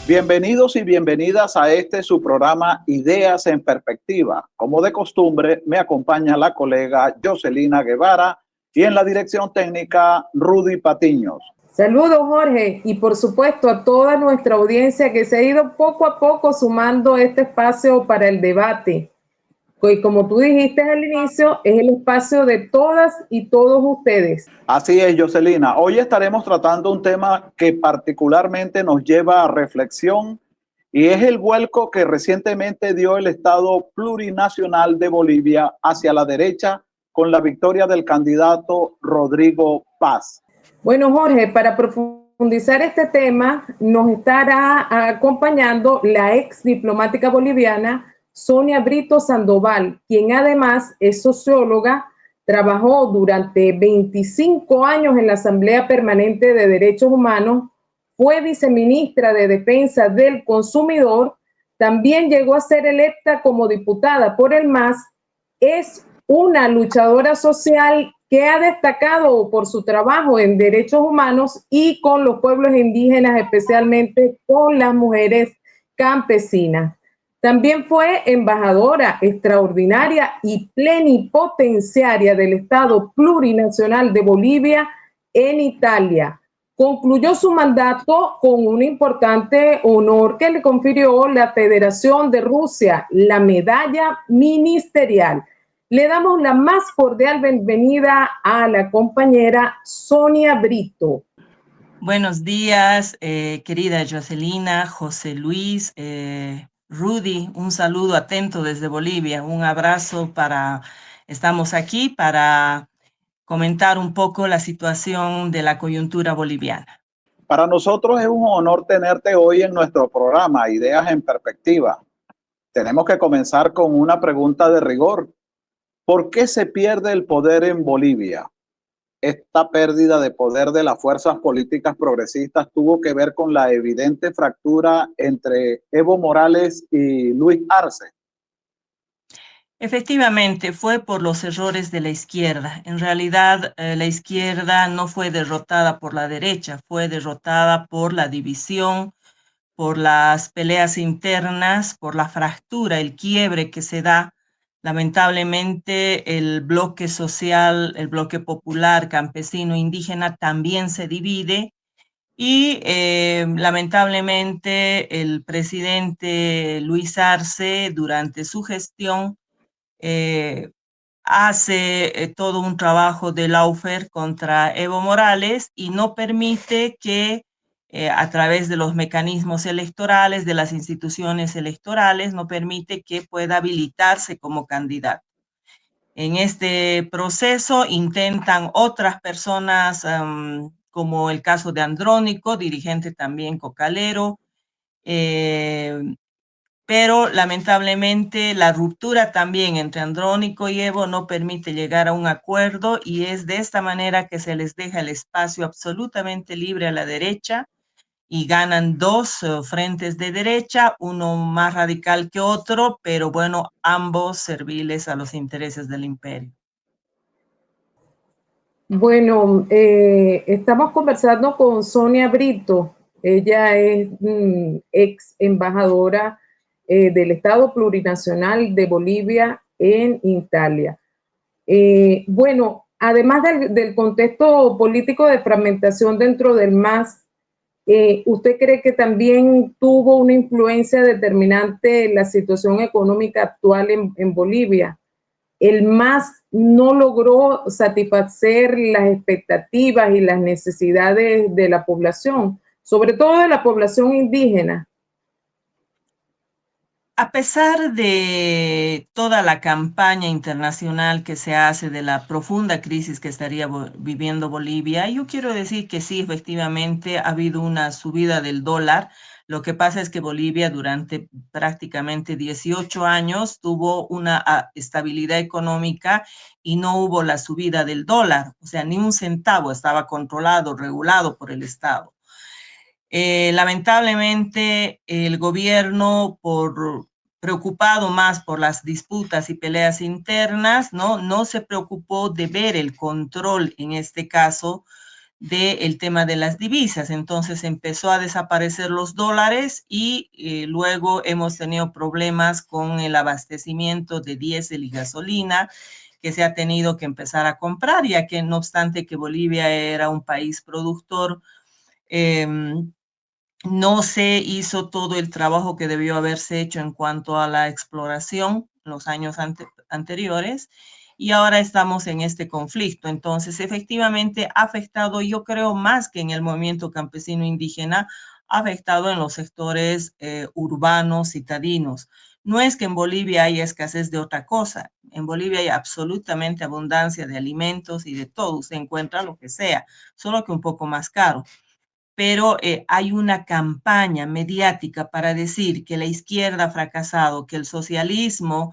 Bienvenidos y bienvenidas a su programa Ideas en Perspectiva. Como de costumbre, me acompaña la colega Jocelina Guevara y en la dirección técnica Rudy Patiños. Saludos, Jorge, y por supuesto a toda nuestra audiencia que se ha ido poco a poco sumando a este espacio para el debate. Y como tú dijiste al inicio, es el espacio de todas y todos ustedes. Así es, Jocelina. Hoy estaremos tratando un tema que particularmente nos lleva a reflexión y es el vuelco que recientemente dio el Estado plurinacional de Bolivia hacia la derecha con la victoria del candidato Rodrigo Paz. Bueno, Jorge, para profundizar este tema nos estará acompañando la ex diplomática boliviana Sonia Brito Sandoval, quien además es socióloga, trabajó durante 25 años en la Asamblea Permanente de Derechos Humanos, fue viceministra de Defensa del Consumidor, también llegó a ser electa como diputada por el MAS, es una luchadora social que ha destacado por su trabajo en derechos humanos y con los pueblos indígenas, especialmente con las mujeres campesinas. También fue embajadora extraordinaria y plenipotenciaria del Estado Plurinacional de Bolivia en Italia. Concluyó su mandato con un importante honor que le confirió la Federación de Rusia, la medalla ministerial. Le damos la más cordial bienvenida a la compañera Sonia Brito. Buenos días, querida Jocelina, José Luis, Rudy, un saludo atento desde Bolivia, un abrazo estamos aquí para comentar un poco la situación de la coyuntura boliviana. Para nosotros es un honor tenerte hoy en nuestro programa Ideas en Perspectiva. Tenemos que comenzar con una pregunta de rigor. ¿Por qué se pierde el poder en Bolivia? Esta pérdida de poder de las fuerzas políticas progresistas tuvo que ver con la evidente fractura entre Evo Morales y Luis Arce. Efectivamente, fue por los errores de la izquierda. En realidad, la izquierda no fue derrotada por la derecha, fue derrotada por la división, por las peleas internas, por la fractura, el quiebre que se da. Lamentablemente, el bloque social, el bloque popular, campesino, indígena también se divide y lamentablemente el presidente Luis Arce durante su gestión hace todo un trabajo de lawfare contra Evo Morales y no permite que a través de los mecanismos electorales, de las instituciones electorales, no permite que pueda habilitarse como candidato. En este proceso intentan otras personas, como el caso de Andrónico, dirigente también cocalero, pero lamentablemente la ruptura también entre Andrónico y Evo no permite llegar a un acuerdo y es de esta manera que se les deja el espacio absolutamente libre a la derecha y ganan dos frentes de derecha, uno más radical que otro, pero bueno, ambos serviles a los intereses del imperio. Bueno, estamos conversando con Sonia Brito. Ella es ex embajadora del Estado Plurinacional de Bolivia en Italia. Bueno, además del contexto político de fragmentación dentro del MAS, ¿usted cree que también tuvo una influencia determinante en la situación económica actual en Bolivia? El MAS no logró satisfacer las expectativas y las necesidades de la población, sobre todo de la población indígena. A pesar de toda la campaña internacional que se hace de la profunda crisis que estaría viviendo Bolivia, yo quiero decir que sí, efectivamente ha habido una subida del dólar. Lo que pasa es que Bolivia durante prácticamente 18 años tuvo una estabilidad económica y no hubo la subida del dólar, o sea, ni un centavo estaba controlado, regulado por el Estado. Lamentablemente el gobierno por preocupado más por las disputas y peleas internas, ¿no? No se preocupó de ver el control, en este caso, del tema de las divisas. Entonces empezó a desaparecer los dólares y luego hemos tenido problemas con el abastecimiento de diésel y gasolina que se ha tenido que empezar a comprar, ya que no obstante que Bolivia era un país productor, no se hizo todo el trabajo que debió haberse hecho en cuanto a la exploración en los años anteriores y ahora estamos en este conflicto. Entonces, efectivamente, ha afectado, yo creo, más que en el movimiento campesino indígena, ha afectado en los sectores urbanos, citadinos. No es que en Bolivia haya escasez de otra cosa. En Bolivia hay absolutamente abundancia de alimentos y de todo. Se encuentra lo que sea, solo que un poco más caro. Pero hay una campaña mediática para decir que la izquierda ha fracasado, que el socialismo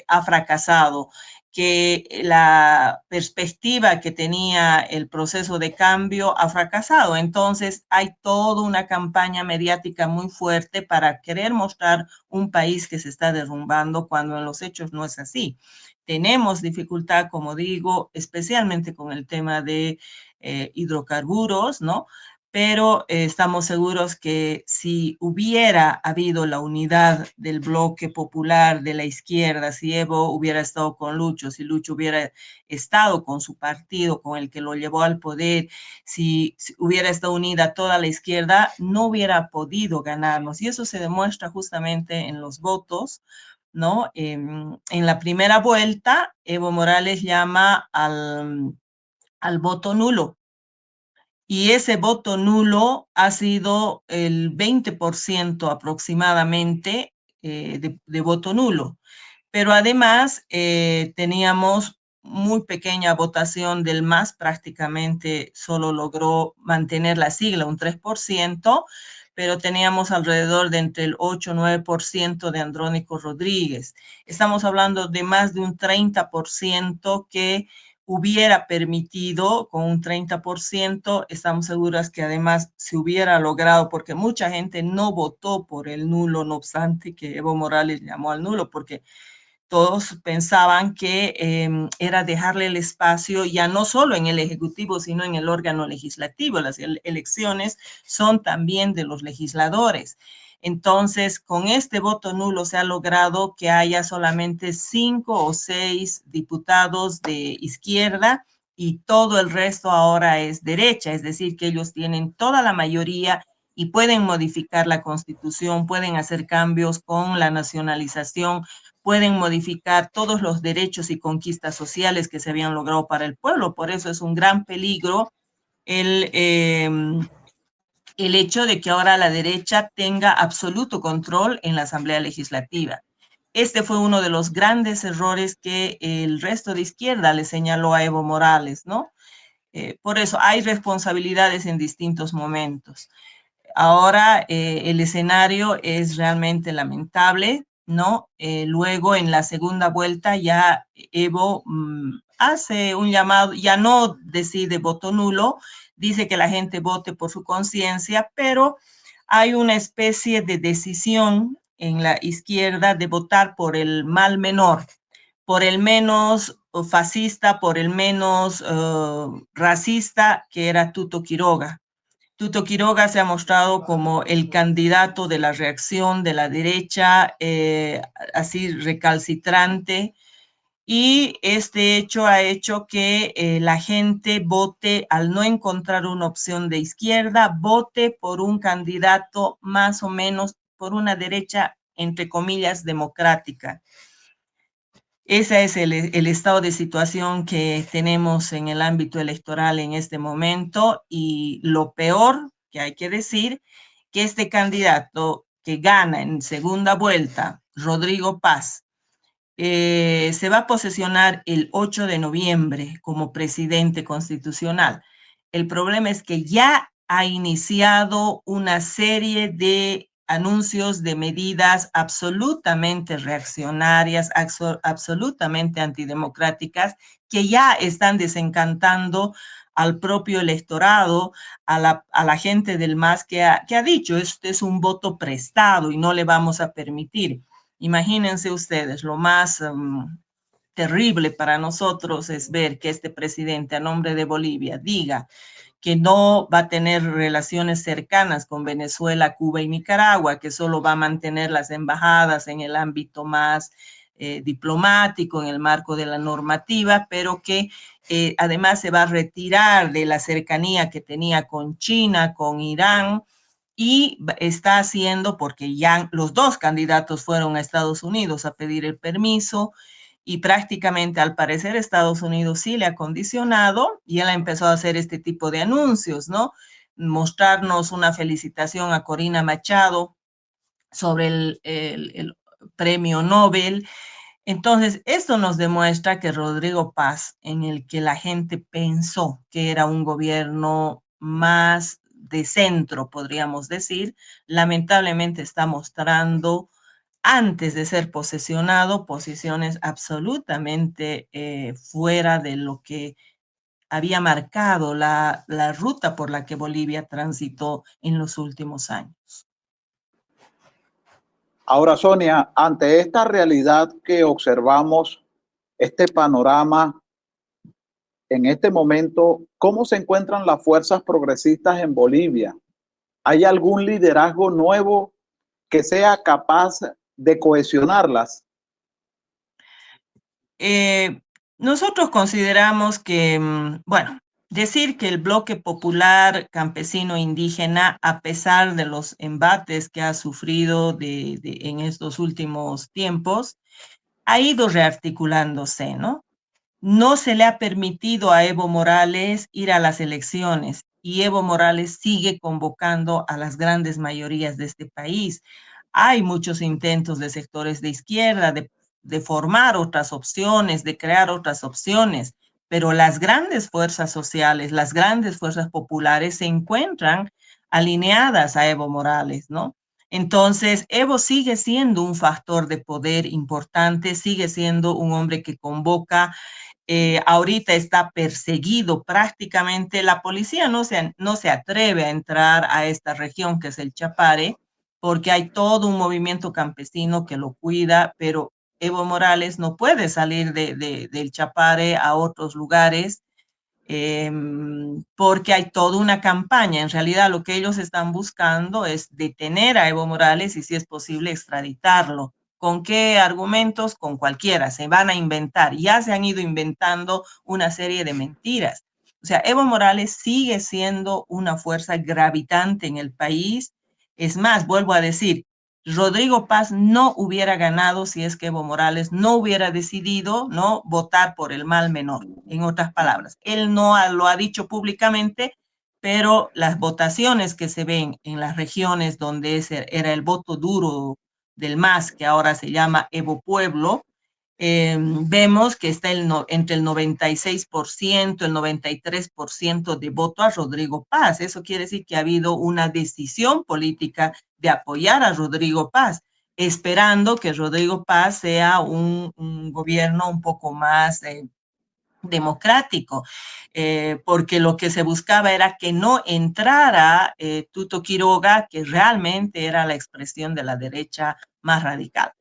ha fracasado, que la perspectiva que tenía el proceso de cambio ha fracasado. Entonces hay toda una campaña mediática muy fuerte para querer mostrar un país que se está derrumbando cuando en los hechos no es así. Tenemos dificultad, como digo, especialmente con el tema de hidrocarburos, ¿no? Pero estamos seguros que si hubiera habido la unidad del bloque popular de la izquierda, si Evo hubiera estado con Lucho, si Lucho hubiera estado con su partido, con el que lo llevó al poder, si hubiera estado unida toda la izquierda, no hubiera podido ganarnos. Y eso se demuestra justamente en los votos, ¿no? En la primera vuelta, Evo Morales llama al voto nulo. Y ese voto nulo ha sido el 20% aproximadamente de voto nulo. Pero además teníamos muy pequeña votación del MAS, prácticamente solo logró mantener la sigla, un 3%, pero teníamos alrededor de entre el 8 y 9% de Andrónico Rodríguez. Estamos hablando de más de un 30% que hubiera permitido con un 30%, estamos seguras que además se hubiera logrado, porque mucha gente no votó por el nulo, no obstante que Evo Morales llamó al nulo, porque todos pensaban que era dejarle el espacio ya no solo en el Ejecutivo, sino en el órgano legislativo. Las elecciones son también de los legisladores. Entonces, con este voto nulo se ha logrado que haya solamente 5 o 6 diputados de izquierda y todo el resto ahora es derecha, es decir, que ellos tienen toda la mayoría y pueden modificar la Constitución, pueden hacer cambios con la nacionalización, pueden modificar todos los derechos y conquistas sociales que se habían logrado para el pueblo. Por eso es un gran peligro el, eh, el hecho de que ahora la derecha tenga absoluto control en la Asamblea Legislativa. Este fue uno de los grandes errores que el resto de izquierda le señaló a Evo Morales, ¿no? Por eso hay responsabilidades en distintos momentos. Ahora el escenario es realmente lamentable, ¿no? Luego en la segunda vuelta ya Evo hace un llamado, ya no decide voto nulo, dice que la gente vote por su conciencia, pero hay una especie de decisión en la izquierda de votar por el mal menor, por el menos fascista, por el menos racista, que era Tuto Quiroga. Tuto Quiroga se ha mostrado como el candidato de la reacción de la derecha, así recalcitrante, y este hecho ha hecho que la gente vote, al no encontrar una opción de izquierda, vote por un candidato más o menos por una derecha, entre comillas, democrática. Ese es el estado de situación que tenemos en el ámbito electoral en este momento y lo peor que hay que decir, que este candidato que gana en segunda vuelta, Rodrigo Paz, se va a posesionar el 8 de noviembre como presidente constitucional. El problema es que ya ha iniciado una serie de anuncios de medidas absolutamente reaccionarias, absolutamente antidemocráticas, que ya están desencantando al propio electorado, a la gente del MAS que ha dicho, este es un voto prestado y no le vamos a permitir. Imagínense ustedes, lo más terrible para nosotros es ver que este presidente a nombre de Bolivia diga que no va a tener relaciones cercanas con Venezuela, Cuba y Nicaragua, que solo va a mantener las embajadas en el ámbito más diplomático, en el marco de la normativa, pero que además se va a retirar de la cercanía que tenía con China, con Irán, y está haciendo, porque ya los dos candidatos fueron a Estados Unidos a pedir el permiso, y prácticamente al parecer Estados Unidos sí le ha condicionado y él ha empezado a hacer este tipo de anuncios, ¿no? Mostrarnos una felicitación a Corina Machado sobre el premio Nobel. Entonces, esto nos demuestra que Rodrigo Paz, en el que la gente pensó que era un gobierno más de centro, podríamos decir, lamentablemente está mostrando antes de ser posesionado, posiciones absolutamente fuera de lo que había marcado la ruta por la que Bolivia transitó en los últimos años. Ahora, Sonia, ante esta realidad que observamos, este panorama, en este momento, ¿cómo se encuentran las fuerzas progresistas en Bolivia? ¿Hay algún liderazgo nuevo que sea capaz de cohesionarlas? Nosotros consideramos que, bueno, decir que el bloque popular campesino indígena, a pesar de los embates que ha sufrido en estos últimos tiempos, ha ido rearticulándose, ¿no? No se le ha permitido a Evo Morales ir a las elecciones y Evo Morales sigue convocando a las grandes mayorías de este país. Hay muchos intentos de sectores de izquierda de formar otras opciones, de crear otras opciones, pero las grandes fuerzas sociales, las grandes fuerzas populares se encuentran alineadas a Evo Morales, ¿no? Entonces, Evo sigue siendo un factor de poder importante, sigue siendo un hombre que convoca. Ahorita está perseguido prácticamente. La policía no se atreve a entrar a esta región que es el Chapare, porque hay todo un movimiento campesino que lo cuida, pero Evo Morales no puede salir del Chapare a otros lugares eh, porque hay toda una campaña. En realidad lo que ellos están buscando es detener a Evo Morales y si es posible extraditarlo. ¿Con qué argumentos? Con cualquiera. Se van a inventar. Ya se han ido inventando una serie de mentiras. O sea, Evo Morales sigue siendo una fuerza gravitante en el país. Es más, vuelvo a decir, Rodrigo Paz no hubiera ganado si es que Evo Morales no hubiera decidido no votar por el mal menor. En otras palabras, él no lo ha dicho públicamente, pero las votaciones que se ven en las regiones donde ese era el voto duro del MAS, que ahora se llama Evo Pueblo, vemos que está entre el 96%, el 93% de voto a Rodrigo Paz. Eso quiere decir que ha habido una decisión política de apoyar a Rodrigo Paz, esperando que Rodrigo Paz sea un gobierno un poco más democrático, porque lo que se buscaba era que no entrara Tuto Quiroga, que realmente era la expresión de la derecha más radical.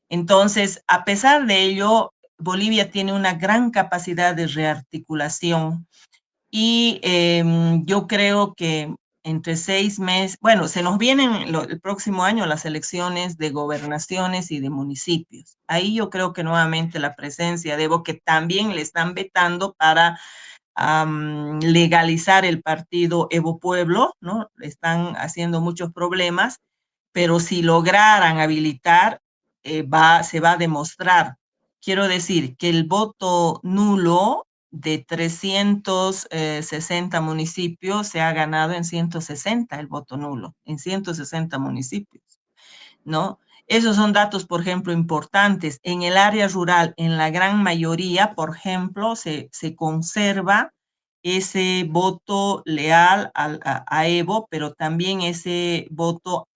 Entonces, a pesar de ello, Bolivia tiene una gran capacidad de rearticulación y yo creo que entre 6 meses, bueno, se nos vienen el próximo año las elecciones de gobernaciones y de municipios. Ahí yo creo que nuevamente la presencia de Evo, que también le están vetando para legalizar el partido Evo Pueblo, ¿no? Le están haciendo muchos problemas, pero si lograran habilitar, se va a demostrar. Quiero decir que el voto nulo de 360 municipios se ha ganado en 160 el voto nulo, en 160 municipios, ¿no? Esos son datos, por ejemplo, importantes. En el área rural, en la gran mayoría, por ejemplo, se conserva ese voto leal a Evo, pero también ese voto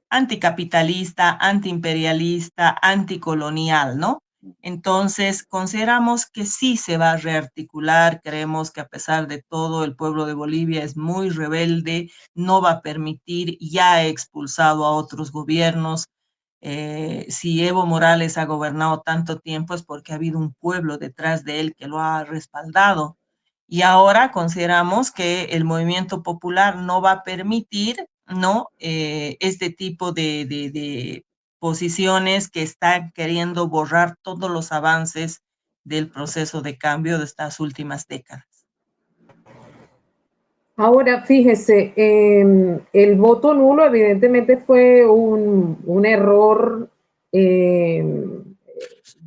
anticapitalista, antiimperialista, anticolonial, ¿no? Entonces, consideramos que sí se va a rearticular, creemos que a pesar de todo, el pueblo de Bolivia es muy rebelde, no va a permitir, ya ha expulsado a otros gobiernos. Si Evo Morales ha gobernado tanto tiempo es porque ha habido un pueblo detrás de él que lo ha respaldado. Y ahora consideramos que el movimiento popular no va a permitir, ¿no? Este tipo de posiciones que están queriendo borrar todos los avances del proceso de cambio de estas últimas décadas. Ahora, fíjese, el voto nulo evidentemente fue un error,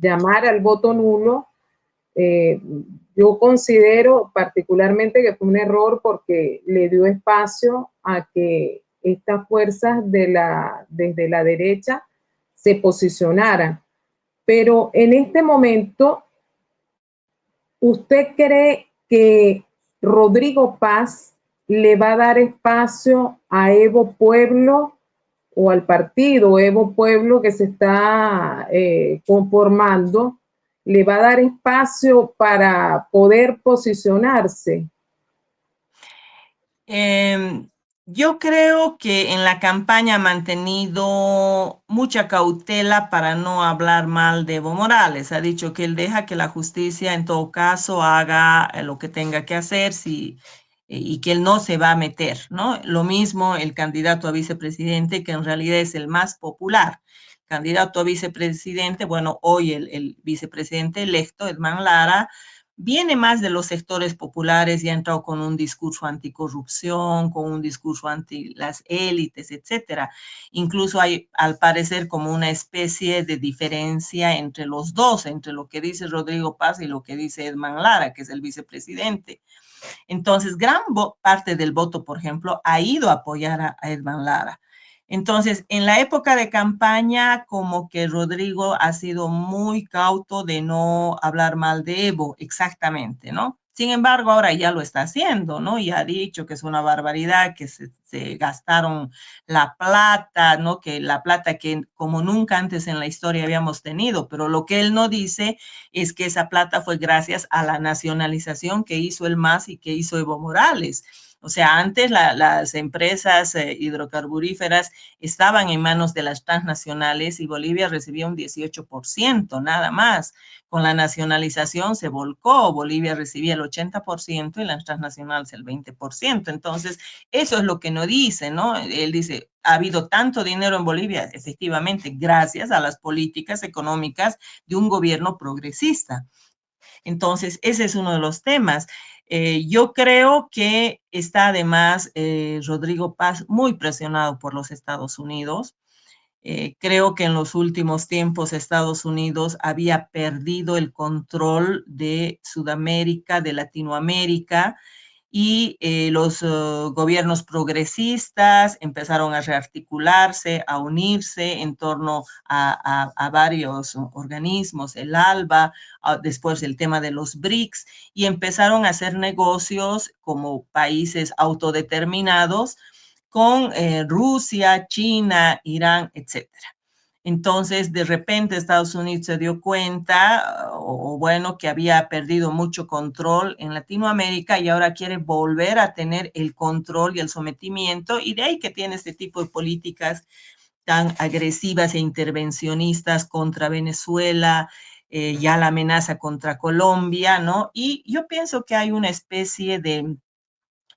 llamar al voto nulo. Eh, yo considero particularmente que fue un error porque le dio espacio a que estas fuerzas desde la derecha se posicionaran. Pero en este momento, ¿usted cree que Rodrigo Paz le va a dar espacio a Evo Pueblo o al partido Evo Pueblo que se está conformando? ¿Le va a dar espacio para poder posicionarse? Yo creo que en la campaña ha mantenido mucha cautela para no hablar mal de Evo Morales. Ha dicho que él deja que la justicia en todo caso haga lo que tenga que hacer y que él no se va a meter, ¿no? Lo mismo el candidato a vicepresidente, que en realidad es el más popular. Candidato a vicepresidente, bueno, hoy el vicepresidente electo, Edman Lara, viene más de los sectores populares y ha entrado con un discurso anticorrupción, con un discurso anti las élites, etcétera. Incluso hay, al parecer, como una especie de diferencia entre los dos, entre lo que dice Rodrigo Paz y lo que dice Edman Lara, que es el vicepresidente. Entonces, gran parte del voto, por ejemplo, ha ido a apoyar a Edman Lara. Entonces, en la época de campaña, como que Rodrigo ha sido muy cauto de no hablar mal de Evo, exactamente, ¿no? Sin embargo, ahora ya lo está haciendo, ¿no? Y ha dicho que es una barbaridad, que se gastaron la plata, ¿no? Que la plata que como nunca antes en la historia habíamos tenido, pero lo que él no dice es que esa plata fue gracias a la nacionalización que hizo el MAS y que hizo Evo Morales. O sea, antes las empresas hidrocarburíferas estaban en manos de las transnacionales y Bolivia recibía un 18%, nada más. Con la nacionalización se volcó, Bolivia recibía el 80% y las transnacionales el 20%. Entonces, eso es lo que no dice, ¿no? Él dice, ha habido tanto dinero en Bolivia, efectivamente, gracias a las políticas económicas de un gobierno progresista. Entonces, ese es uno de los temas. Yo creo que está además Rodrigo Paz muy presionado por los Estados Unidos. Creo que en los últimos tiempos Estados Unidos había perdido el control de Sudamérica, de Latinoamérica, y los gobiernos progresistas empezaron a rearticularse, a unirse en torno a varios organismos, el ALBA, después el tema de los BRICS, y empezaron a hacer negocios como países autodeterminados con Rusia, China, Irán, etcétera. Entonces, de repente Estados Unidos se dio cuenta, o bueno, que había perdido mucho control en Latinoamérica y ahora quiere volver a tener el control y el sometimiento, y de ahí que tiene este tipo de políticas tan agresivas e intervencionistas contra Venezuela, ya la amenaza contra Colombia, ¿no? Y yo pienso que hay una especie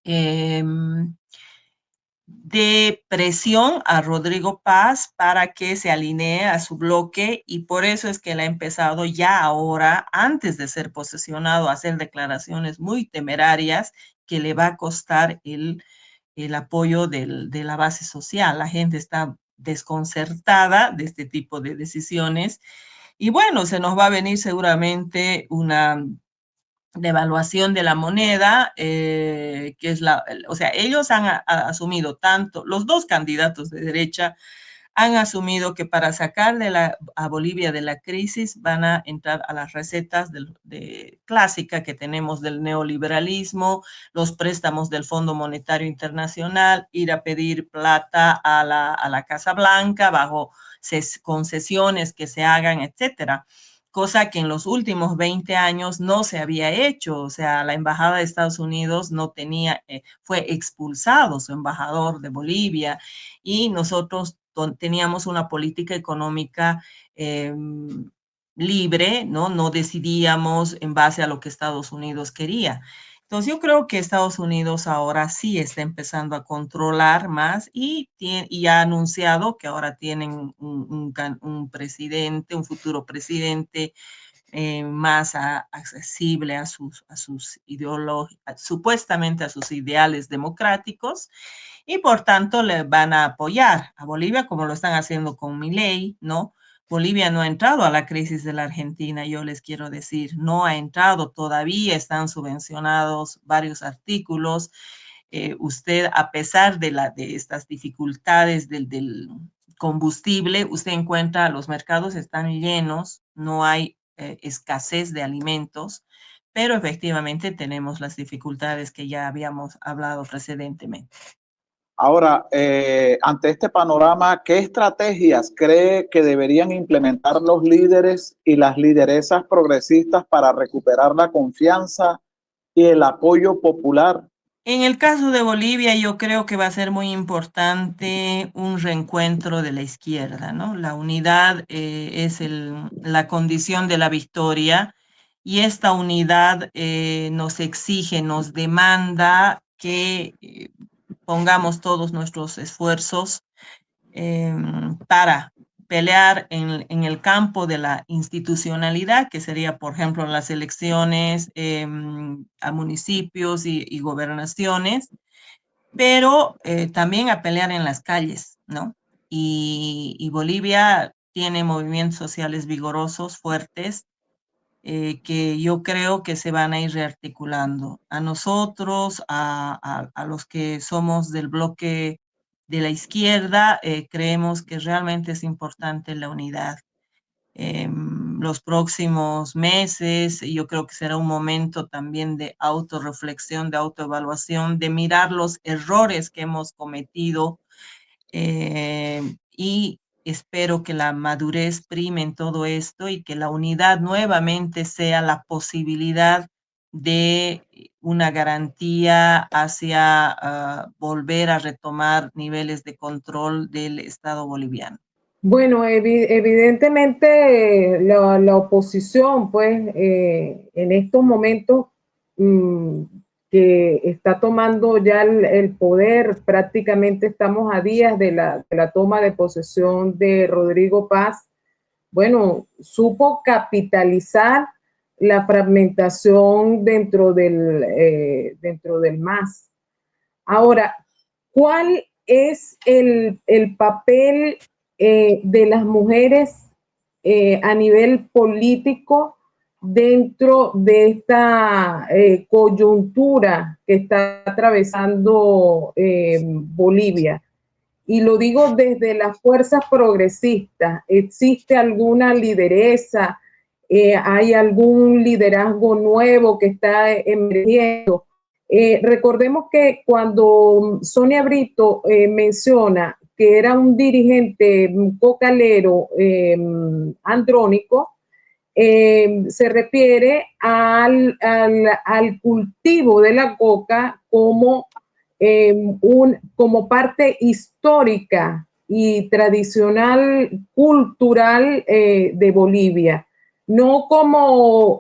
eh, de presión a Rodrigo Paz para que se alinee a su bloque y por eso es que él ha empezado ya ahora, antes de ser posesionado, a hacer declaraciones muy temerarias que le va a costar el apoyo de la base social. La gente está desconcertada de este tipo de decisiones y bueno, se nos va a venir seguramente una devaluación de la moneda, que es o sea, ellos han asumido tanto, los dos candidatos de derecha han asumido que para sacar a Bolivia de la crisis van a entrar a las recetas clásica que tenemos del neoliberalismo, los préstamos del Fondo Monetario Internacional, ir a pedir plata a la Casa Blanca bajo concesiones que se hagan, etcétera. cosa que en los últimos 20 años no se había hecho. O sea, la embajada de Estados Unidos no tenía, fue expulsado su embajador de Bolivia y nosotros teníamos una política económica libre, ¿no? No decidíamos en base a lo que Estados Unidos quería. Entonces yo creo que Estados Unidos ahora sí está empezando a controlar más y ha anunciado que ahora tienen un presidente, un futuro presidente más accesible a sus supuestamente a sus ideales democráticos y por tanto le van a apoyar a Bolivia como lo están haciendo con Milei, ¿no? Bolivia no ha entrado a la crisis de la Argentina, yo les quiero decir, no ha entrado todavía, están subvencionados varios artículos. Usted, a pesar de estas dificultades del combustible, usted encuentra los mercados están llenos, no hay escasez de alimentos, pero efectivamente tenemos las dificultades que ya habíamos hablado precedentemente. Ahora, ante este panorama, ¿qué estrategias cree que deberían implementar los líderes y las lideresas progresistas para recuperar la confianza y el apoyo popular? En el caso de Bolivia, yo creo que va a ser muy importante un reencuentro de la izquierda, ¿no? La unidad es la condición de la victoria y esta unidad nos exige, nos demanda que pongamos todos nuestros esfuerzos para pelear en el campo de la institucionalidad, que sería, por ejemplo, las elecciones a municipios y gobernaciones, pero también a pelear en las calles, ¿no? Y Bolivia tiene movimientos sociales vigorosos, fuertes, que yo creo que se van a ir rearticulando. A nosotros, a los que somos del bloque de la izquierda, creemos que realmente es importante la unidad. Los próximos meses, yo creo que será un momento también de autorreflexión, de autoevaluación, de mirar los errores que hemos cometido y espero que la madurez prime en todo esto y que la unidad nuevamente sea la posibilidad de una garantía hacia volver a retomar niveles de control del Estado boliviano. Bueno, evidentemente la oposición, pues, en estos momentos que está tomando ya el poder, prácticamente estamos a días de la toma de posesión de Rodrigo Paz, bueno, supo capitalizar la fragmentación dentro del MAS. Ahora, ¿cuál es el papel de las mujeres a nivel político dentro de esta coyuntura que está atravesando Bolivia? Y lo digo desde las fuerzas progresistas. ¿Existe alguna lideresa? ¿Hay algún liderazgo nuevo que está emergiendo? Recordemos que cuando Sonia Brito menciona que era un dirigente cocalero andrónico, se refiere al cultivo de la coca como parte histórica y tradicional cultural de Bolivia, no como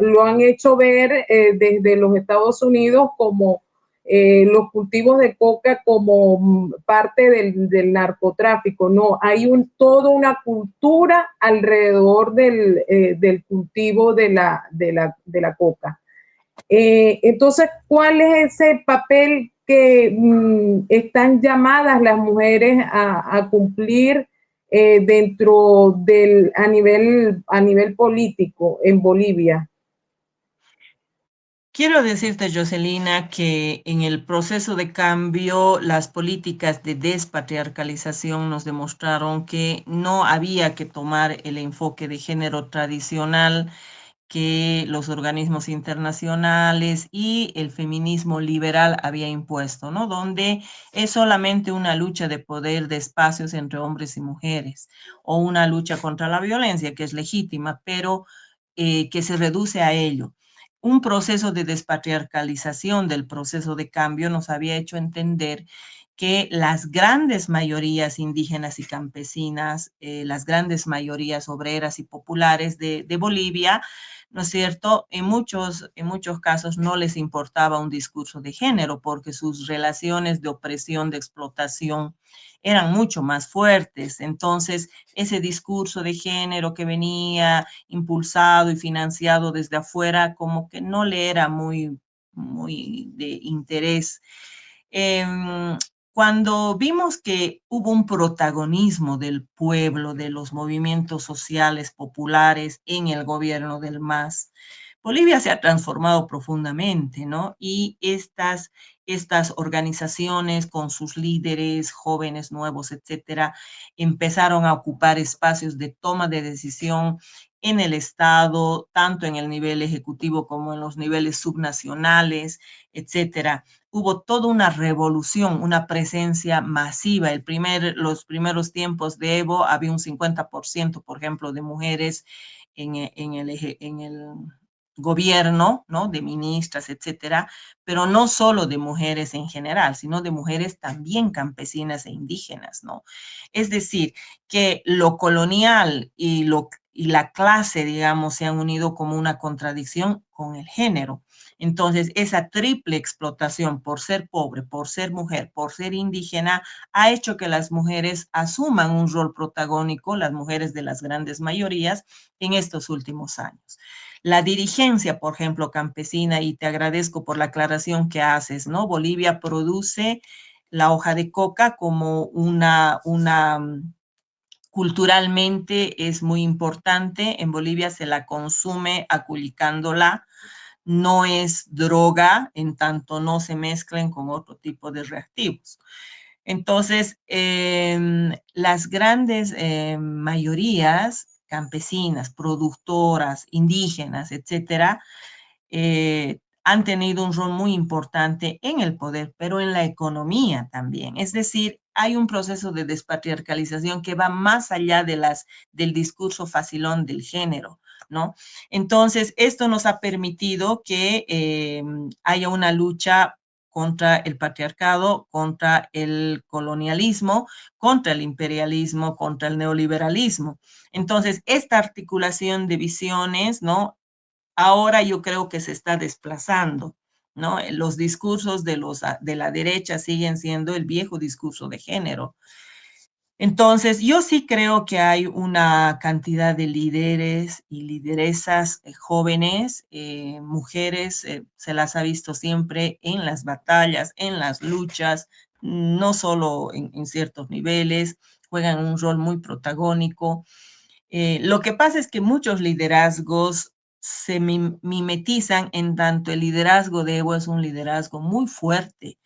lo han hecho ver desde los Estados Unidos como los cultivos de coca como parte del narcotráfico. No, hay toda una cultura alrededor del cultivo de la coca. Entonces, ¿cuál es ese papel que están llamadas las mujeres a cumplir a nivel político en Bolivia? Quiero decirte, Jocelina, que en el proceso de cambio, las políticas de despatriarcalización nos demostraron que no había que tomar el enfoque de género tradicional que los organismos internacionales y el feminismo liberal había impuesto, ¿no? Donde es solamente una lucha de poder de espacios entre hombres y mujeres, o una lucha contra la violencia, que es legítima, pero que se reduce a ello. Un proceso de despatriarcalización del proceso de cambio nos había hecho entender que las grandes mayorías indígenas y campesinas, las grandes mayorías obreras y populares de Bolivia, ¿no es cierto? En muchos casos no les importaba un discurso de género porque sus relaciones de opresión, de explotación, eran mucho más fuertes. Entonces, ese discurso de género que venía impulsado y financiado desde afuera, como que no le era muy de interés. Cuando vimos que hubo un protagonismo del pueblo, de los movimientos sociales populares en el gobierno del MAS, Bolivia se ha transformado profundamente, ¿no? Y estas organizaciones con sus líderes, jóvenes nuevos, etcétera, empezaron a ocupar espacios de toma de decisión en el Estado, tanto en el nivel ejecutivo como en los niveles subnacionales, etcétera. Hubo toda una revolución, una presencia masiva. Los primeros tiempos de Evo había un 50%, por ejemplo, de mujeres en el gobierno, ¿no? De ministras, etcétera, pero no solo de mujeres en general, sino de mujeres también campesinas e indígenas, ¿no? Es decir, que lo colonial y la clase, digamos, se han unido como una contradicción con el género. Entonces, esa triple explotación por ser pobre, por ser mujer, por ser indígena, ha hecho que las mujeres asuman un rol protagónico, las mujeres de las grandes mayorías, en estos últimos años. La dirigencia, por ejemplo, campesina, y te agradezco por la aclaración que haces, ¿no? Bolivia produce la hoja de coca como culturalmente es muy importante. En Bolivia se la consume aculicándola. No es droga en tanto no se mezclen con otro tipo de reactivos. Entonces, las grandes mayorías campesinas, productoras, indígenas, etcétera, han tenido un rol muy importante en el poder, pero en la economía también. Es decir, hay un proceso de despatriarcalización que va más allá del discurso facilón del género, ¿no? Entonces, esto nos ha permitido que haya una lucha contra el patriarcado, contra el colonialismo, contra el imperialismo, contra el neoliberalismo. Entonces, esta articulación de visiones, ¿no? Ahora yo creo que se está desplazando, ¿no? Los discursos de la derecha siguen siendo el viejo discurso de género. Entonces, yo sí creo que hay una cantidad de líderes y lideresas jóvenes, mujeres, se las ha visto siempre en las batallas, en las luchas, no solo en ciertos niveles, juegan un rol muy protagónico. Lo que pasa es que muchos liderazgos se mimetizan en tanto el liderazgo de Evo es un liderazgo muy fuerte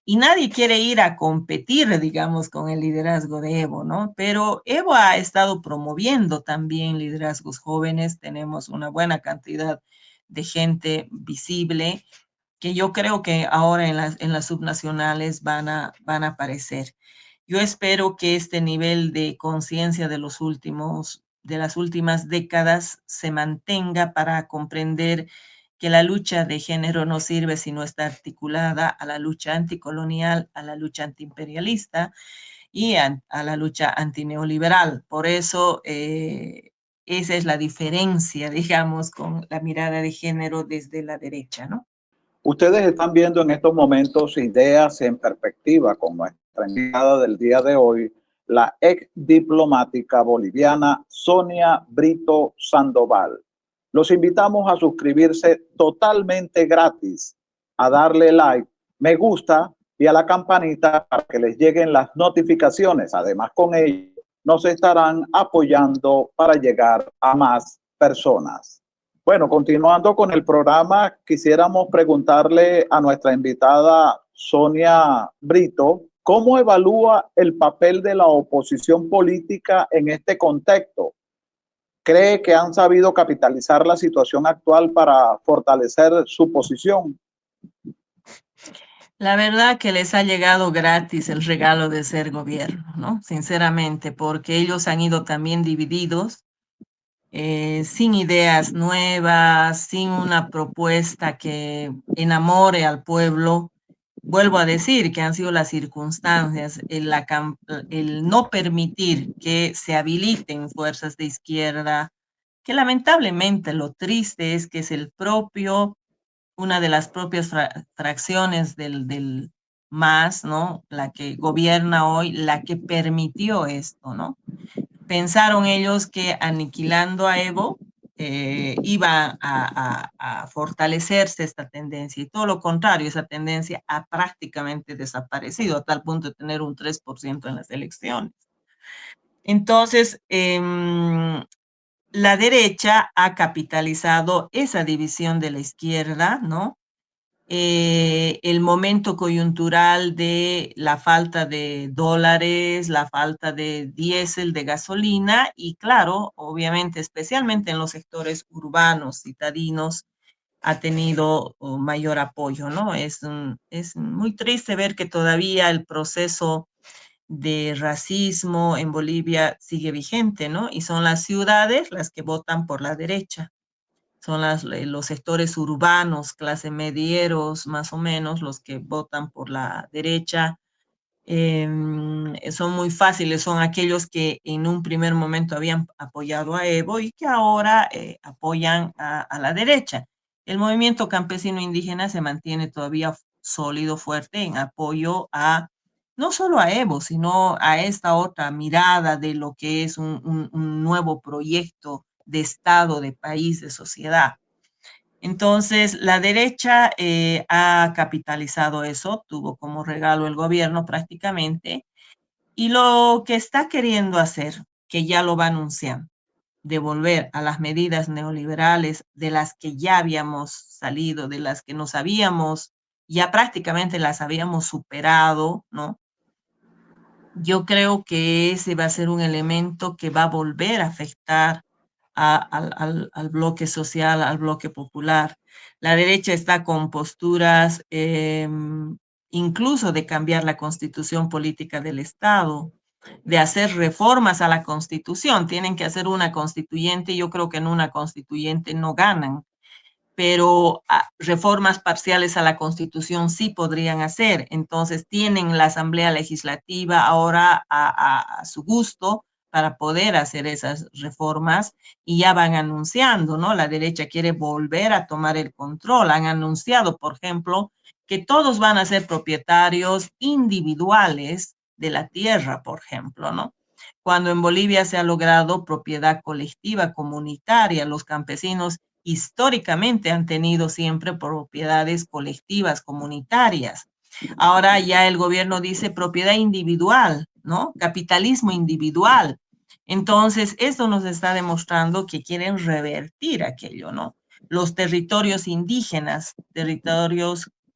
y nadie quiere ir a competir, digamos, con el liderazgo de Evo, ¿no? Pero Evo ha estado promoviendo también liderazgos jóvenes, tenemos una buena cantidad de gente visible que yo creo que ahora en las subnacionales van a aparecer. Yo espero que este nivel de conciencia de las últimas décadas se mantenga para comprender que la lucha de género no sirve si no está articulada a la lucha anticolonial, a la lucha antiimperialista y a la lucha antineoliberal. Por eso, esa es la diferencia, digamos, con la mirada de género desde la derecha, ¿no? Ustedes están viendo en estos momentos Ideas en Perspectiva con nuestra invitada del día de hoy, la ex diplomática boliviana Sonia Brito Sandoval. Los invitamos a suscribirse totalmente gratis, a darle like, me gusta y a la campanita para que les lleguen las notificaciones. Además, con ello nos estarán apoyando para llegar a más personas. Bueno, continuando con el programa, quisiéramos preguntarle a nuestra invitada Sonia Brito, ¿cómo evalúa el papel de la oposición política en este contexto? ¿Cree que han sabido capitalizar la situación actual para fortalecer su posición? La verdad que les ha llegado gratis el regalo de ser gobierno, ¿no? Sinceramente, porque ellos han ido también divididos, sin ideas nuevas, sin una propuesta que enamore al pueblo. Vuelvo a decir que han sido las circunstancias, el no permitir que se habiliten fuerzas de izquierda, que lamentablemente lo triste es que es una de las propias fracciones del MAS, ¿no? La que gobierna hoy, la que permitió esto, ¿no? Pensaron ellos que aniquilando a Evo iba a fortalecerse esta tendencia y todo lo contrario, esa tendencia ha prácticamente desaparecido a tal punto de tener un 3% en las elecciones. Entonces, la derecha ha capitalizado esa división de la izquierda, ¿no? El momento coyuntural de la falta de dólares, la falta de diésel, de gasolina y claro, obviamente, especialmente en los sectores urbanos, citadinos, ha tenido mayor apoyo, ¿no? Es muy triste ver que todavía el proceso de racismo en Bolivia sigue vigente, ¿no? Y son las ciudades las que votan por la derecha. Son los sectores urbanos, clase medieros, más o menos, los que votan por la derecha. Son muy fáciles, son aquellos que en un primer momento habían apoyado a Evo y que ahora apoyan a la derecha. El movimiento campesino indígena se mantiene todavía sólido, fuerte en apoyo a no solo a Evo, sino a esta otra mirada de lo que es un nuevo proyecto de Estado, de país, de sociedad. Entonces, la derecha ha capitalizado eso, tuvo como regalo el gobierno prácticamente, y lo que está queriendo hacer, que ya lo va anunciando, de volver a las medidas neoliberales de las que ya habíamos salido, de las que nos habíamos, ya prácticamente las habíamos superado, ¿no? Yo creo que ese va a ser un elemento que va a volver a afectar al bloque social, al bloque popular. La derecha está con posturas incluso de cambiar la constitución política del Estado, de hacer reformas a la constitución. Tienen que hacer una constituyente. Yo creo que en una constituyente no ganan, pero reformas parciales a la Constitución sí podrían hacer. Entonces tienen la Asamblea Legislativa ahora a su gusto para poder hacer esas reformas y ya van anunciando, ¿no? La derecha quiere volver a tomar el control. Han anunciado, por ejemplo, que todos van a ser propietarios individuales de la tierra, por ejemplo, ¿no? Cuando en Bolivia se ha logrado propiedad colectiva, comunitaria, los campesinos históricamente han tenido siempre propiedades colectivas, comunitarias. Ahora ya el gobierno dice propiedad individual, ¿no? Capitalismo individual. Entonces, esto nos está demostrando que quieren revertir aquello, ¿no? Los territorios indígenas,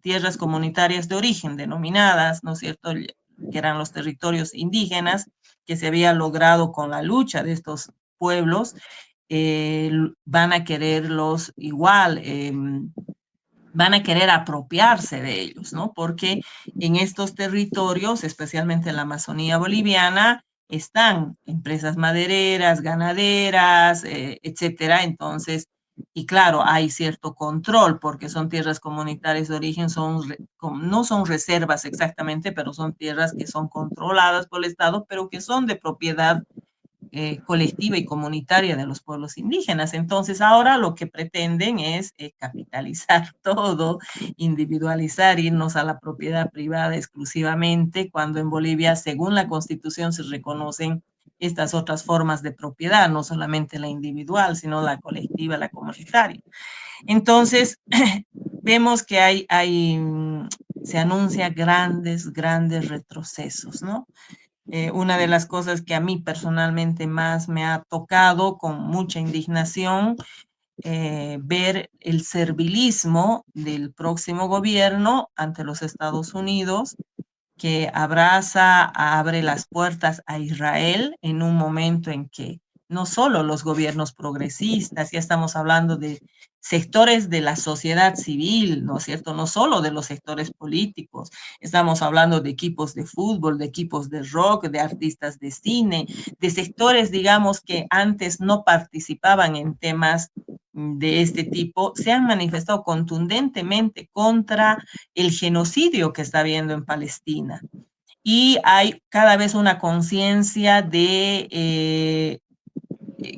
tierras comunitarias de origen, denominadas, ¿no es cierto?, que eran los territorios indígenas, que se había logrado con la lucha de estos pueblos, van a quererlos igual, van a querer apropiarse de ellos, ¿no? Porque en estos territorios, especialmente en la Amazonía boliviana, están empresas madereras, ganaderas, etcétera. Entonces, y claro, hay cierto control porque son tierras comunitarias de origen, no son reservas exactamente, pero son tierras que son controladas por el Estado, pero que son de propiedad colectiva y comunitaria de los pueblos indígenas. Entonces, ahora lo que pretenden es capitalizar todo, individualizar, irnos a la propiedad privada exclusivamente, cuando en Bolivia, según la Constitución, se reconocen estas otras formas de propiedad, no solamente la individual, sino la colectiva, la comunitaria. Entonces, vemos que se anuncia grandes retrocesos, ¿no? Una de las cosas que a mí personalmente más me ha tocado con mucha indignación, ver el servilismo del próximo gobierno ante los Estados Unidos, que abre las puertas a Israel en un momento en que no solo los gobiernos progresistas, ya estamos hablando de sectores de la sociedad civil, ¿no es cierto? No solo de los sectores políticos, estamos hablando de equipos de fútbol, de equipos de rock, de artistas de cine, de sectores, digamos, que antes no participaban en temas de este tipo, se han manifestado contundentemente contra el genocidio que está habiendo en Palestina. Y hay cada vez una conciencia de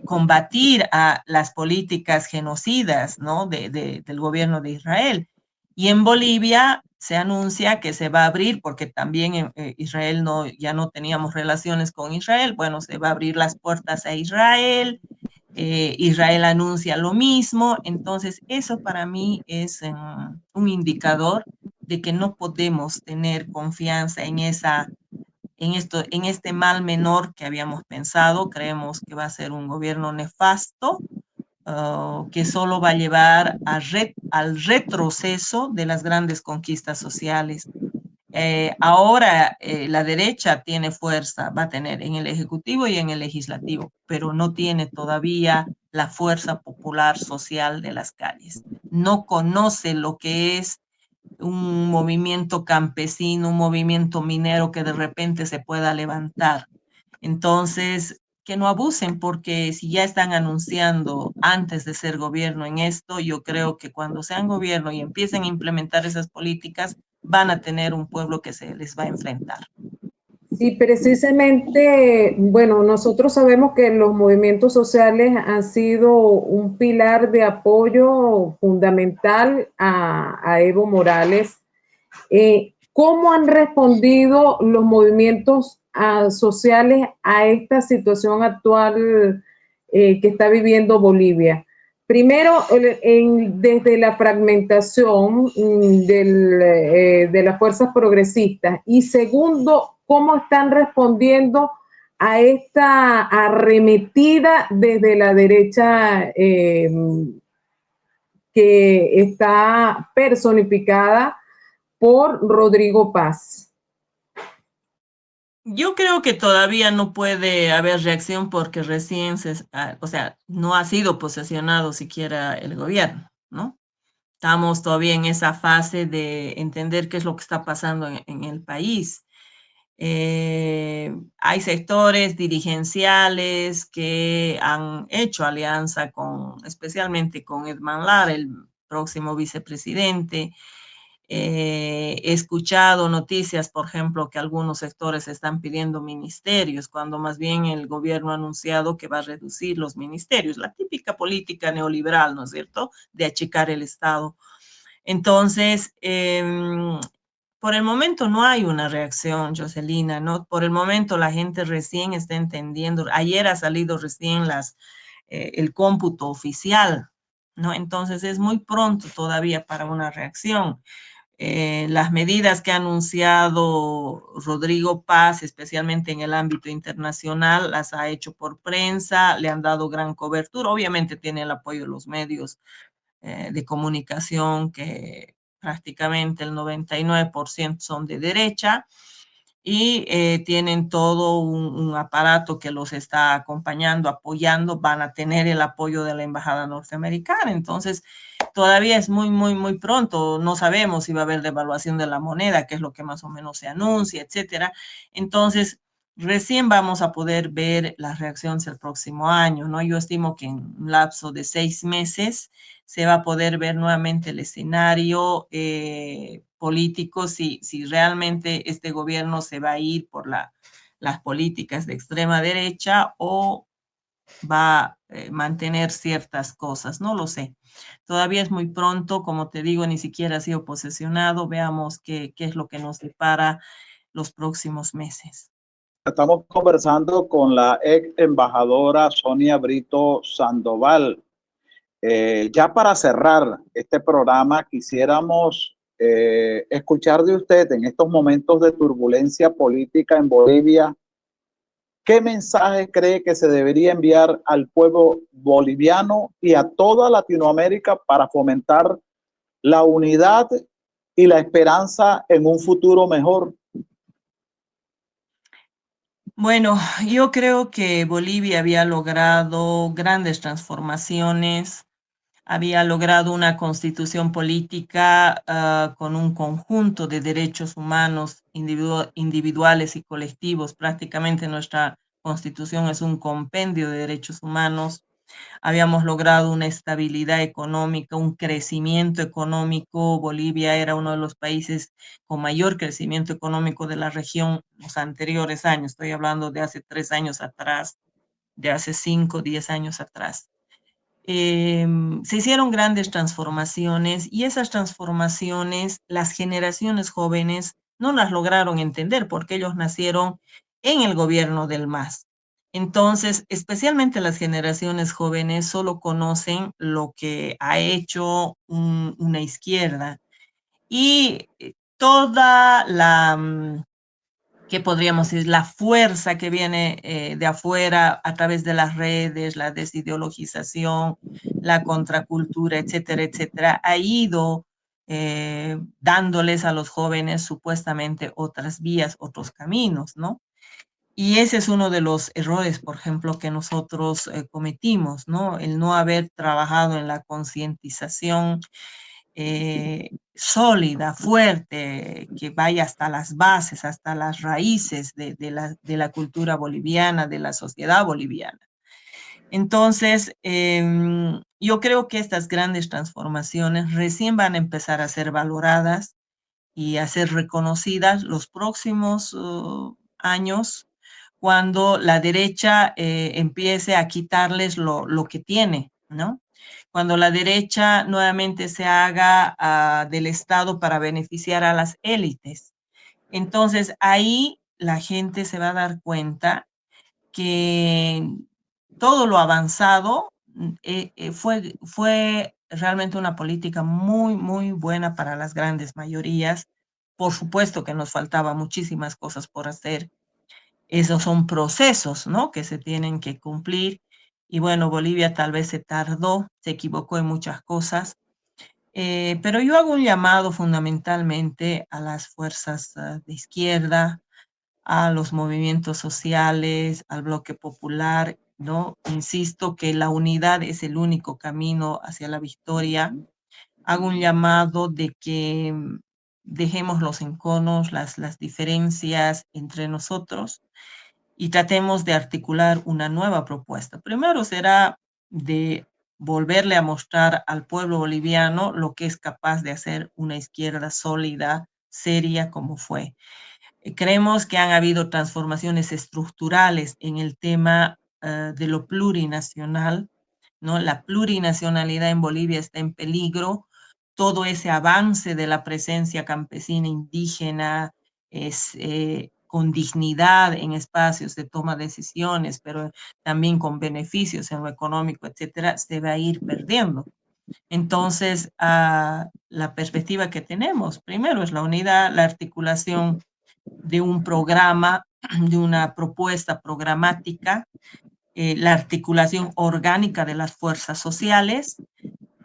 combatir a las políticas genocidas, ¿no? Del gobierno de Israel. Y en Bolivia se anuncia que se va a abrir, porque también Israel no, ya no teníamos relaciones con Israel, bueno, se va a abrir las puertas a Israel, Israel anuncia lo mismo, entonces eso para mí es un indicador de que no podemos tener confianza en este mal menor que habíamos pensado. Creemos que va a ser un gobierno nefasto, que solo va a llevar al retroceso de las grandes conquistas sociales. Ahora la derecha tiene fuerza, va a tener en el Ejecutivo y en el Legislativo, pero no tiene todavía la fuerza popular social de las calles. No conoce lo que es un movimiento campesino, un movimiento minero que de repente se pueda levantar. Entonces, que no abusen, porque si ya están anunciando antes de ser gobierno en esto, yo creo que cuando sean gobierno y empiecen a implementar esas políticas, van a tener un pueblo que se les va a enfrentar. Sí, precisamente, bueno, nosotros sabemos que los movimientos sociales han sido un pilar de apoyo fundamental a Evo Morales. ¿Cómo han respondido los movimientos sociales a esta situación actual que está viviendo Bolivia? Primero, desde la fragmentación de las fuerzas progresistas, y segundo, ¿cómo están respondiendo a esta arremetida desde la derecha que está personificada por Rodrigo Paz? Yo creo que todavía no puede haber reacción porque recién o sea, no ha sido posesionado siquiera el gobierno, ¿no? Estamos todavía en esa fase de entender qué es lo que está pasando en el país. Hay sectores dirigenciales que han hecho alianza especialmente con Edman Lara, el próximo vicepresidente. He escuchado noticias, por ejemplo, que algunos sectores están pidiendo ministerios, cuando más bien el gobierno ha anunciado que va a reducir los ministerios, la típica política neoliberal, ¿no es cierto?, de achicar el Estado. Entonces, por el momento no hay una reacción, Jocelina, ¿no? Por el momento la gente recién está entendiendo. Ayer ha salido recién el cómputo oficial, ¿no? Entonces es muy pronto todavía para una reacción. Las medidas que ha anunciado Rodrigo Paz, especialmente en el ámbito internacional, las ha hecho por prensa, le han dado gran cobertura. Obviamente tiene el apoyo de los medios de comunicación, que prácticamente el 99% son de derecha, y tienen todo un aparato que los está acompañando, apoyando, van a tener el apoyo de la Embajada norteamericana. Entonces, todavía es muy, muy, muy pronto. No sabemos si va a haber devaluación de la moneda, que es lo que más o menos se anuncia, etcétera. Entonces, recién vamos a poder ver las reacciones el próximo año, ¿no? Yo estimo que en un lapso de 6 meses se va a poder ver nuevamente el escenario político, si realmente este gobierno se va a ir por las políticas de extrema derecha o va a mantener ciertas cosas, no lo sé. Todavía es muy pronto, como te digo, ni siquiera ha sido posesionado. Veamos qué es lo que nos depara los próximos meses. Estamos conversando con la ex embajadora Sonia Brito Sandoval. Ya para cerrar este programa, quisiéramos escuchar de usted en estos momentos de turbulencia política en Bolivia. ¿Qué mensaje cree que se debería enviar al pueblo boliviano y a toda Latinoamérica para fomentar la unidad y la esperanza en un futuro mejor? Bueno, yo creo que Bolivia había logrado grandes transformaciones, había logrado una constitución política con un conjunto de derechos humanos individuales y colectivos. Prácticamente nuestra constitución es un compendio de derechos humanos. Habíamos logrado una estabilidad económica, un crecimiento económico. Bolivia era uno de los países con mayor crecimiento económico de la región los anteriores años. Estoy hablando de hace 3 años atrás, de hace 5, 10 años atrás. Se hicieron grandes transformaciones y esas transformaciones las generaciones jóvenes no las lograron entender porque ellos nacieron en el gobierno del MAS. Entonces, especialmente las generaciones jóvenes solo conocen lo que ha hecho una izquierda y toda ¿qué podríamos decir? La fuerza que viene de afuera a través de las redes, la desideologización, la contracultura, etcétera, etcétera, ha ido dándoles a los jóvenes supuestamente otras vías, otros caminos, ¿no? Y ese es uno de los errores, por ejemplo, que nosotros cometimos, ¿no? El no haber trabajado en la concientización sólida, fuerte, que vaya hasta las bases, hasta las raíces de la cultura boliviana, de la sociedad boliviana. Entonces, yo creo que estas grandes transformaciones recién van a empezar a ser valoradas y a ser reconocidas los próximos años cuando la derecha empiece a quitarles lo que tiene, ¿no? Cuando la derecha nuevamente se haga del Estado para beneficiar a las élites. Entonces ahí la gente se va a dar cuenta que todo lo avanzado fue realmente una política muy, muy buena para las grandes mayorías. Por supuesto que nos faltaba muchísimas cosas por hacer. Esos son procesos, ¿no? Que se tienen que cumplir. Y bueno, Bolivia tal vez se tardó, se equivocó en muchas cosas, pero yo hago un llamado fundamentalmente a las fuerzas de izquierda, a los movimientos sociales, al bloque popular, ¿no? Insisto que la unidad es el único camino hacia la victoria. Hago un llamado de que dejemos los enconos, las diferencias entre nosotros y tratemos de articular una nueva propuesta. Primero será de volverle a mostrar al pueblo boliviano lo que es capaz de hacer una izquierda sólida, seria como fue. Creemos que han habido transformaciones estructurales en el tema de lo plurinacional, ¿no? La plurinacionalidad en Bolivia está en peligro. Todo ese avance de la presencia campesina indígena es con dignidad en espacios de toma de decisiones, pero también con beneficios en lo económico, etcétera, se va a ir perdiendo. Entonces, la perspectiva que tenemos, primero es la unidad, la articulación de un programa, de una propuesta programática, la articulación orgánica de las fuerzas sociales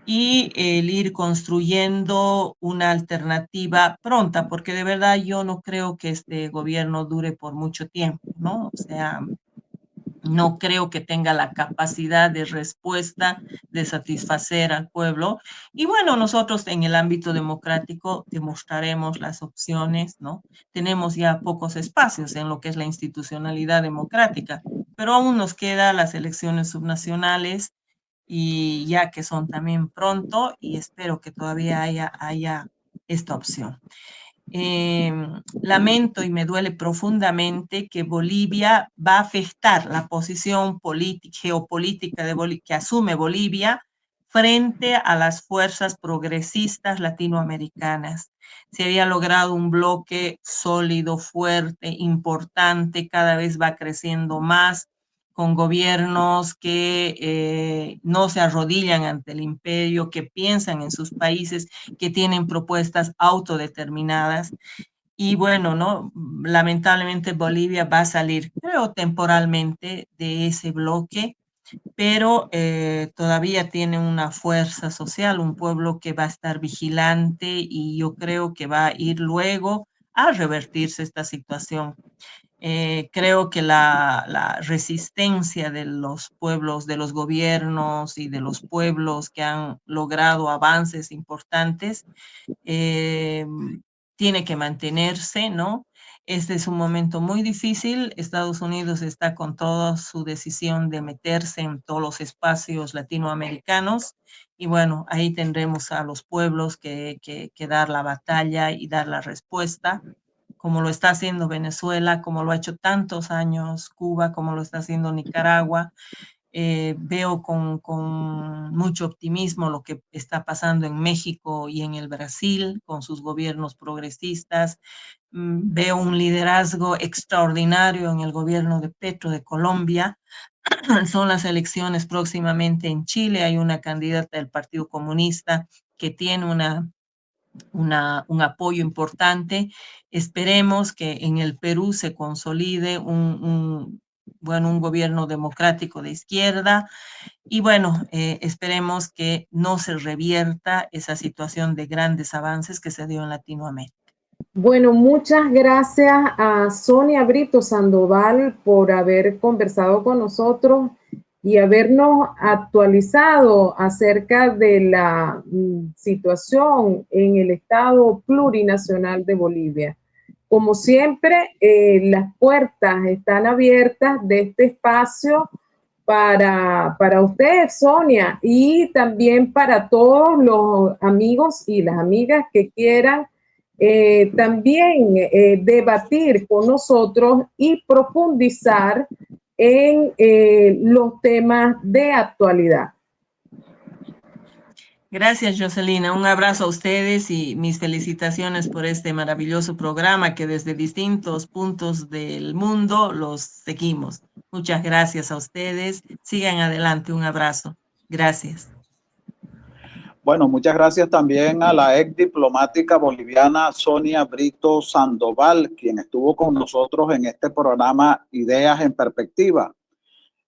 y el ir construyendo una alternativa pronta, porque de verdad yo no creo que este gobierno dure por mucho tiempo, ¿no? O sea, no creo que tenga la capacidad de respuesta de satisfacer al pueblo. Y bueno, nosotros en el ámbito democrático demostraremos las opciones, ¿no? Tenemos ya pocos espacios en lo que es la institucionalidad democrática, pero aún nos quedan las elecciones subnacionales y ya que son también pronto y espero que todavía haya esta opción. Lamento y me duele profundamente que Bolivia va a afectar la posición geopolítica que asume Bolivia frente a las fuerzas progresistas latinoamericanas. Se había logrado un bloque sólido, fuerte, importante, cada vez va creciendo más, con gobiernos que no se arrodillan ante el imperio, que piensan en sus países, que tienen propuestas autodeterminadas. Y bueno, ¿no? Lamentablemente Bolivia va a salir, creo, temporalmente de ese bloque, pero todavía tiene una fuerza social, un pueblo que va a estar vigilante y yo creo que va a ir luego a revertirse esta situación. Creo que la resistencia de los pueblos, de los gobiernos y de los pueblos que han logrado avances importantes, tiene que mantenerse, ¿no? Este es un momento muy difícil. Estados Unidos está con toda su decisión de meterse en todos los espacios latinoamericanos y bueno, ahí tendremos a los pueblos que dar la batalla y dar la respuesta, como lo está haciendo Venezuela, como lo ha hecho tantos años Cuba, como lo está haciendo Nicaragua. Veo con mucho optimismo lo que está pasando en México y en el Brasil con sus gobiernos progresistas. Veo un liderazgo extraordinario en el gobierno de Petro de Colombia. Son las elecciones próximamente en Chile. Hay una candidata del Partido Comunista que tiene un apoyo importante. Esperemos que en el Perú se consolide un gobierno democrático de izquierda y bueno, esperemos que no se revierta esa situación de grandes avances que se dio en Latinoamérica. Bueno, muchas gracias a Sonia Brito Sandoval por haber conversado con nosotros y habernos actualizado acerca de la situación en el Estado plurinacional de Bolivia. Como siempre, las puertas están abiertas de este espacio para usted, Sonia, y también para todos los amigos y las amigas que quieran también debatir con nosotros y profundizar en los temas de actualidad. Gracias, Jocelina. Un abrazo a ustedes y mis felicitaciones por este maravilloso programa que desde distintos puntos del mundo los seguimos. Muchas gracias a ustedes. Sigan adelante. Un abrazo. Gracias. Bueno, muchas gracias también a la ex diplomática boliviana Sonia Brito Sandoval, quien estuvo con nosotros en este programa Ideas en Perspectiva.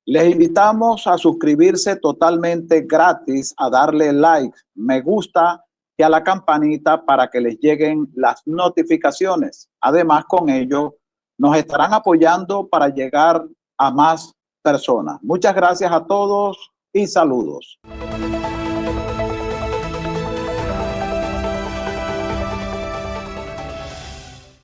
Les invitamos a suscribirse totalmente gratis, a darle like, me gusta y a la campanita para que les lleguen las notificaciones. Además, con ello, nos estarán apoyando para llegar a más personas. Muchas gracias a todos y saludos.